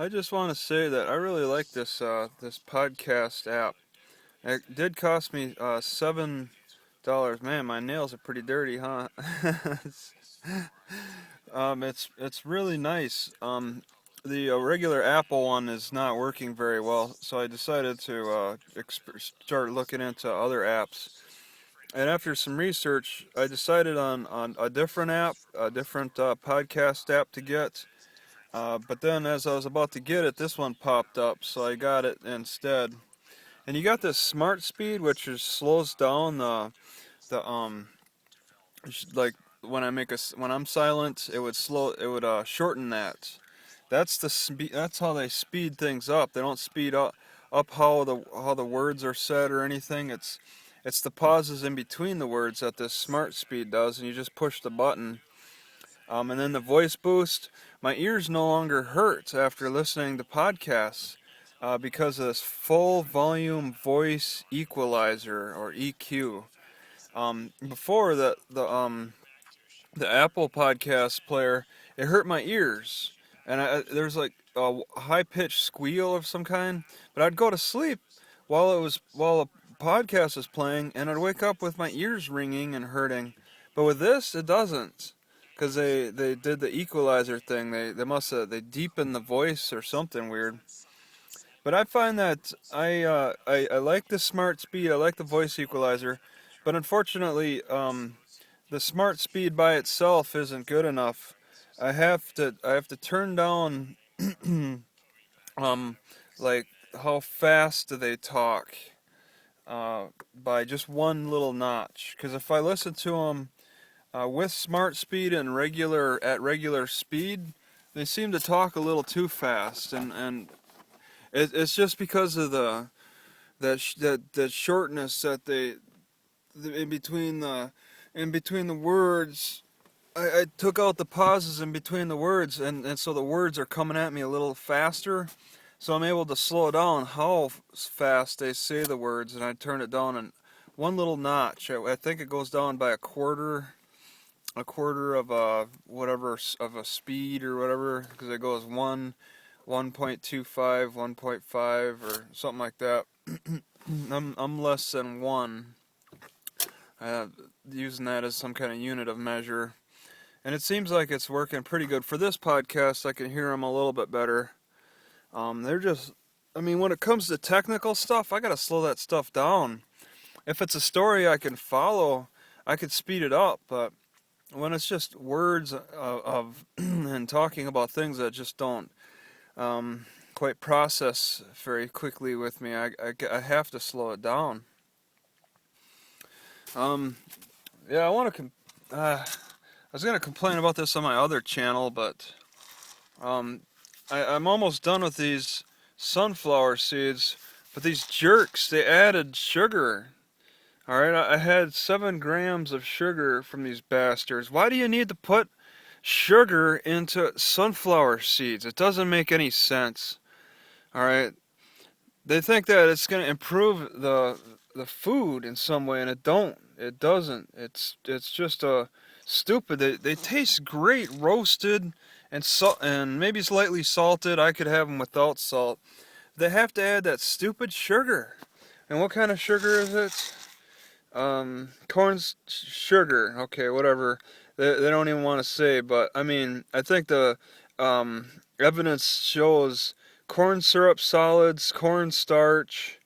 I just want to say that I really like this podcast app. It did cost me $7. Man, my nails are pretty dirty, huh? It's really nice. The regular Apple one is not working very well, so I decided to start looking into other apps. And after some research, I decided on a different app, a different podcast app to get. But then, as I was about to get it, this one popped up, so I got it instead. And you got this smart speed, which is slows down the like when I'm silent, it would shorten that. That's the speed. That's how they speed things up. They don't speed up how the words are said or anything. It's the pauses in between the words that this smart speed does, and you just push the button. And then the voice boost. My ears no longer hurt after listening to podcasts because of this full volume voice equalizer or EQ. Before the Apple Podcast player, it hurt my ears, and there's like a high pitched squeal of some kind. But I'd go to sleep while the podcast was playing, and I'd wake up with my ears ringing and hurting. But with this, it doesn't, because they did the equalizer thing. They must have they deepened the voice or something weird. But I find that I like the smart speed. I like the voice equalizer, but unfortunately, the smart speed by itself isn't good enough. I have to turn down um like how fast do they talk by just one little notch. Because if I listen to them with smart speed and regular speed, they seem to talk a little too fast, and it's just because of that shortness that in between the words. I took out the pauses in between the words, and so the words are coming at me a little faster. So I'm able to slow down how fast they say the words, and I turn it down in one little notch. I think it goes down by a quarter of a whatever of a speed or whatever, because it goes 1.25, 1.5 or something like that. I'm less than one. Using that as some kind of unit of measure. And it seems like it's working pretty good. For this podcast, I can hear them a little bit better. They're just, I mean, when it comes to technical stuff, I gotta slow that stuff down. If it's a story I can follow, I could speed it up. But when it's just words of and talking about things that just don't quite process very quickly with me, I have to slow it down. Yeah, I was gonna complain about this on my other channel, but um, I'm almost done with these sunflower seeds. But these jerks, they added sugar. All right, I had 7 grams of sugar from these bastards. Why do you need to put sugar into sunflower seeds? It doesn't make any sense. All right, they think that it's gonna improve the food in some way, and it don't. It doesn't. It's just a stupid. They taste great roasted and maybe slightly salted. I could have them without salt. They have to add that stupid sugar. And what kind of sugar is it? Corn sugar. Okay, whatever. They don't even want to say, but I mean, I think the evidence shows corn syrup solids, corn starch.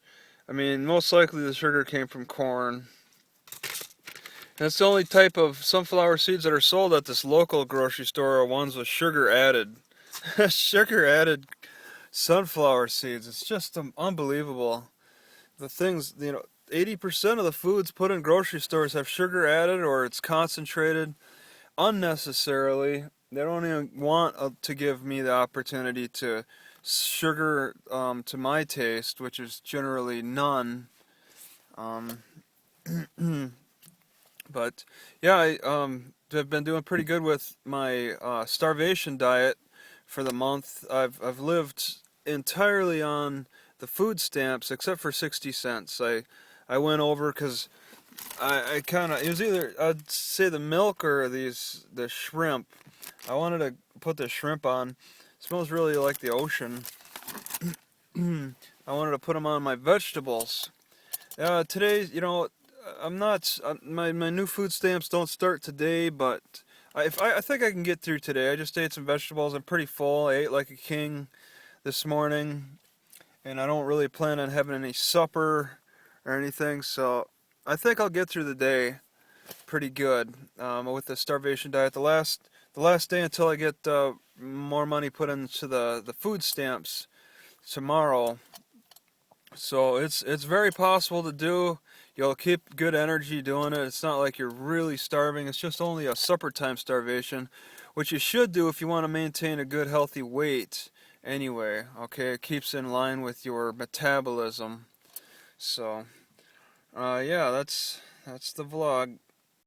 I mean, most likely the sugar came from corn. And it's the only type of sunflower seeds that are sold at this local grocery store are ones with sugar added. Sugar added sunflower seeds. It's just unbelievable. The things, 80% of the foods put in grocery stores have sugar added or it's concentrated unnecessarily. They don't even want to give me the opportunity to sugar to my taste, which is generally none. Um, But yeah, have been doing pretty good with my starvation diet for the month. I've lived entirely on the food stamps except for 60 cents. I went over because I kind of, it was either I'd say the milk or the shrimp. I wanted to put the shrimp on, smells really like the ocean. I wanted to put them on my vegetables. Today, you know, I'm not. My new food stamps don't start today, but I think I can get through today. I just ate some vegetables. I'm pretty full. I ate like a king this morning, and I don't really plan on having any supper or anything. So I think I'll get through the day pretty good with the starvation diet. The last day until I get more money put into the food stamps tomorrow. So it's very possible to do. You'll keep good energy doing it. It's not like you're really starving. It's just only a supper time starvation, which you should do if you want to maintain a good healthy weight anyway. Okay, it keeps in line with your metabolism. So yeah, that's the vlog.